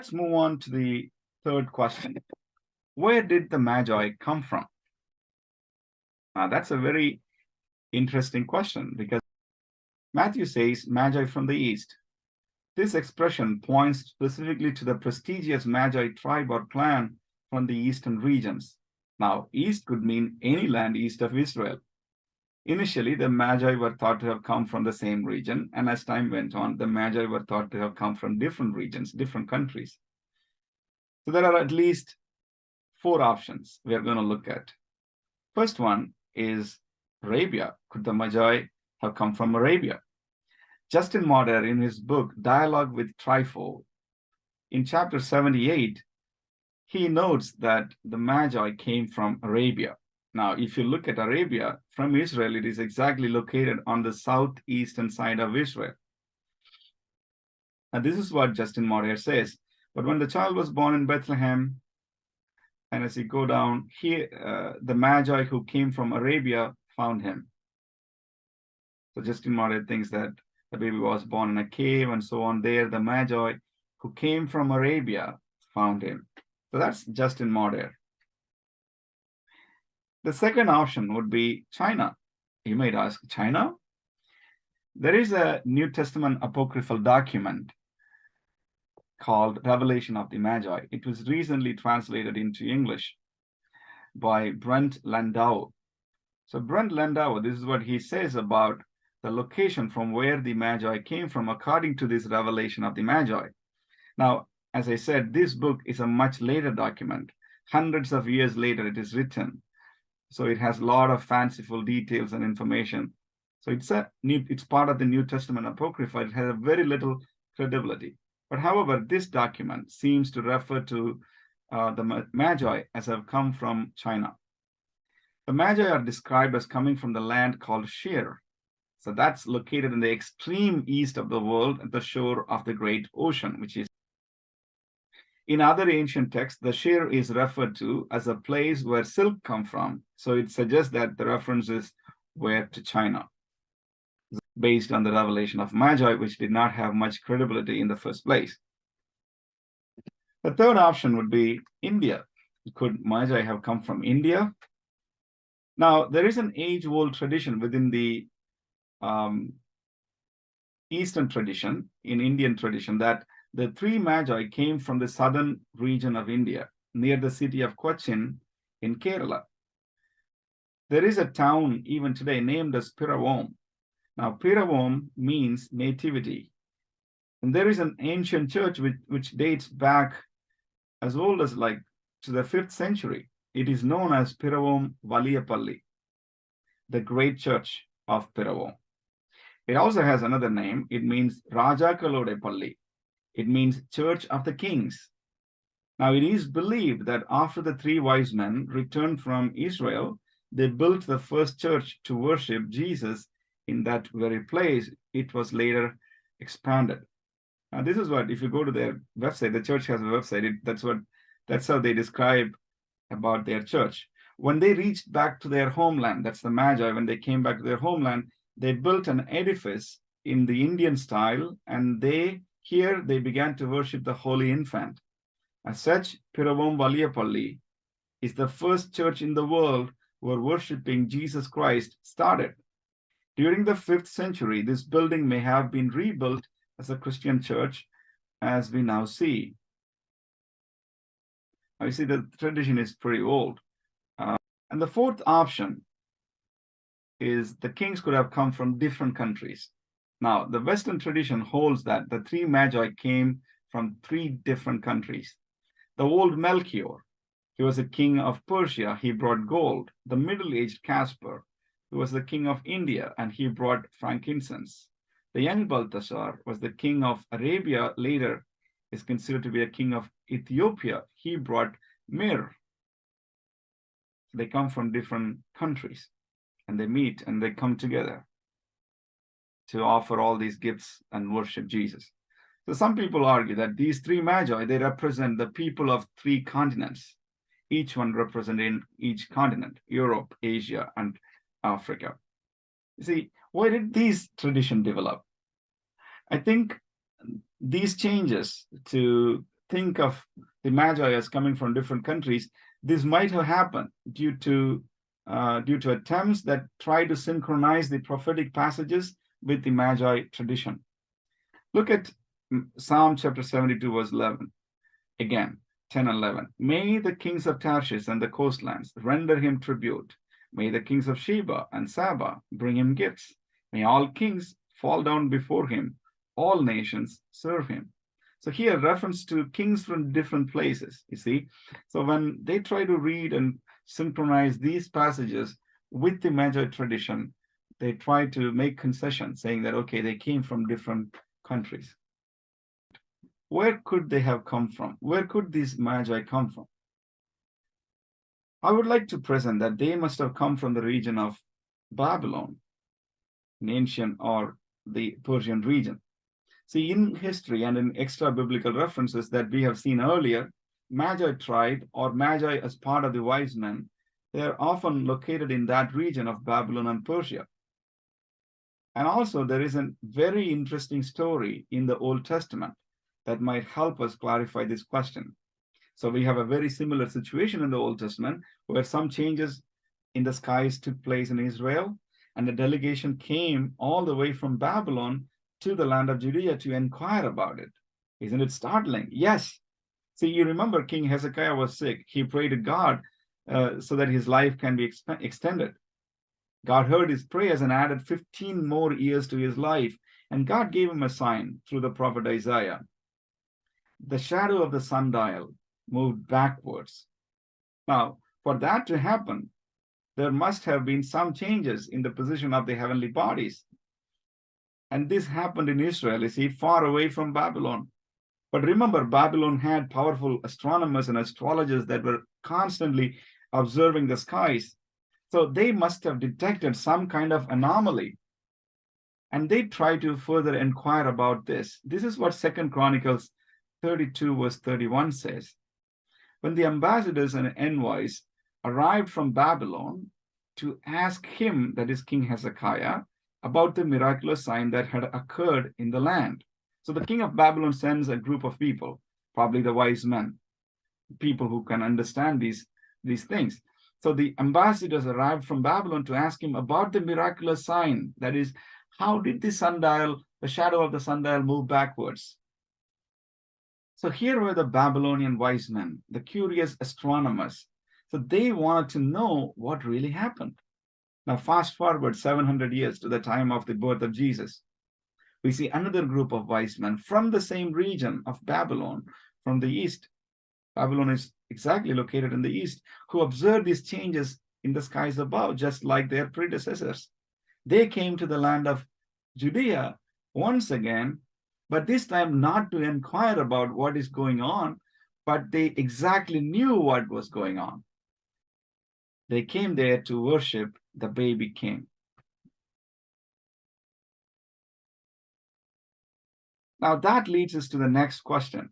let's move on to the third question. Where did the Magi come from? Now, that's a very interesting question because Matthew says Magi from the east. This expression points specifically to the prestigious Magi tribe or clan from the eastern regions. Now, east could mean any land east of Israel. Initially, the Magi were thought to have come from the same region, and as time went on, the Magi were thought to have come from different regions, different countries. So there are at least 4 options we are going to look at. First one is Arabia. Could the Magi have come from Arabia? Justin Martyr, in his book Dialogue with Trypho, in chapter 78, he notes that the Magi came from Arabia. Now, if you look at Arabia from Israel, it is exactly located on the southeastern side of Israel. And this is what Justin Martyr says. But when the child was born in Bethlehem, and as you go down here, the Magi who came from Arabia found him. So Justin Martyr thinks that the baby was born in a cave and so on. There, the Magi who came from Arabia found him. So that's Justin Martyr. The second option would be China. You might ask, China? There is a New Testament apocryphal document called Revelation of the Magi. It was recently translated into English by Brent Landau. So Brent Landau, this is what he says about the location from where the Magi came from, according to this Revelation of the Magi. Now, as I said, this book is a much later document. Hundreds of years later, it is written. So it has a lot of fanciful details and information. So it's part of the New Testament Apocrypha. It has a very little credibility. But however, this document seems to refer to the Magi as have come from China. The Magi are described as coming from the land called Shir. So that's located in the extreme east of the world at the shore of the great ocean, which is in other ancient texts, the Shir is referred to as a place where silk come from. So it suggests that the reference is where to China, based on the revelation of Magi, which did not have much credibility in the first place. The third option would be India. Could Magi have come from India? Now, there is an age-old tradition within the Eastern tradition, in Indian tradition, that the 3 Magi came from the southern region of India, near the city of Cochin in Kerala. There is a town even today named as Piravom. Now, Piravom means nativity. And there is an ancient church which dates back as old as to the 5th century. It is known as Piravom Valiyapalli, the great church of Piravom. It also has another name. It means Rajakalode Palli. It means Church of the Kings. Now, it is believed that after the 3 wise men returned from Israel, they built the first church to worship Jesus in that very place. It was later expanded. Now, this is what, if you go to their website, the church has a website. That's how they describe about their church. When they reached back to their homeland, that's the Magi, when they came back to their homeland, they built an edifice in the Indian style, and here they began to worship the Holy Infant. As such, Piravom Valiyapalli is the first church in the world where worshiping Jesus Christ started. During the 5th century, this building may have been rebuilt as a Christian church, as we now see. Now, you see, the tradition is pretty old. And the fourth option is the kings could have come from different countries. Now, the Western tradition holds that the 3 Magi came from 3 different countries. The old Melchior, he was a king of Persia, he brought gold. The middle-aged Caspar, who was the king of India, and he brought frankincense. The young Balthasar was the king of Arabia, later is considered to be a king of Ethiopia. He brought myrrh. They come from different countries, and they meet and they come together to offer all these gifts and worship Jesus. So some people argue that these 3 Magi, they represent the people of 3 continents, each one representing each continent, Europe, Asia, and Africa. You see, why did these traditions develop? I think these changes to think of the Magi as coming from different countries, this might have happened due to attempts that try to synchronize the prophetic passages with the Magi tradition. Look at Psalm chapter 72, verse 11. Again, 10 and 11. May the kings of Tarshish and the coastlands render him tribute. May the kings of Sheba and Saba bring him gifts. May all kings fall down before him. All nations serve him. So here, reference to kings from different places, you see. So when they try to read and synchronize these passages with the Magi tradition, they try to make concessions, saying that, okay, they came from different countries. Where could they have come from? Where could these Magi come from? I would like to present that they must have come from the region of Babylon, an ancient or the Persian region. See, in history and in extra biblical references that we have seen earlier, Magi tribe or Magi as part of the wise men, they are often located in that region of Babylon and Persia. And also there is a very interesting story in the Old Testament that might help us clarify this question. So we have a very similar situation in the Old Testament where some changes in the skies took place in Israel, and a delegation came all the way from Babylon to the land of Judea to inquire about it. Isn't it startling? Yes. See, you remember King Hezekiah was sick. He prayed to God so that his life can be extended. God heard his prayers and added 15 more years to his life. And God gave him a sign through the prophet Isaiah. The shadow of the sundial moved backwards. Now, for that to happen, there must have been some changes in the position of the heavenly bodies. And this happened in Israel, you see, far away from Babylon. But remember, Babylon had powerful astronomers and astrologers that were constantly observing the skies. So they must have detected some kind of anomaly. And they tried to further inquire about this. This is what 2 Chronicles 32 verse 31 says. When the ambassadors and envoys arrived from Babylon to ask him, that is King Hezekiah, about the miraculous sign that had occurred in the land. So the king of Babylon sends a group of people, probably the wise men, people who can understand these things. So the ambassadors arrived from Babylon to ask him about the miraculous sign. That is, how did the shadow of the sundial move backwards? So here were the Babylonian wise men, the curious astronomers. So they wanted to know what really happened. Now, fast forward 700 years to the time of the birth of Jesus. We see another group of wise men from the same region of Babylon, from the east. Babylon is exactly located in the east, who observed these changes in the skies above, just like their predecessors. They came to the land of Judea once again, but this time not to inquire about what is going on, but they exactly knew what was going on. They came there to worship the baby king. Now that leads us to the next question.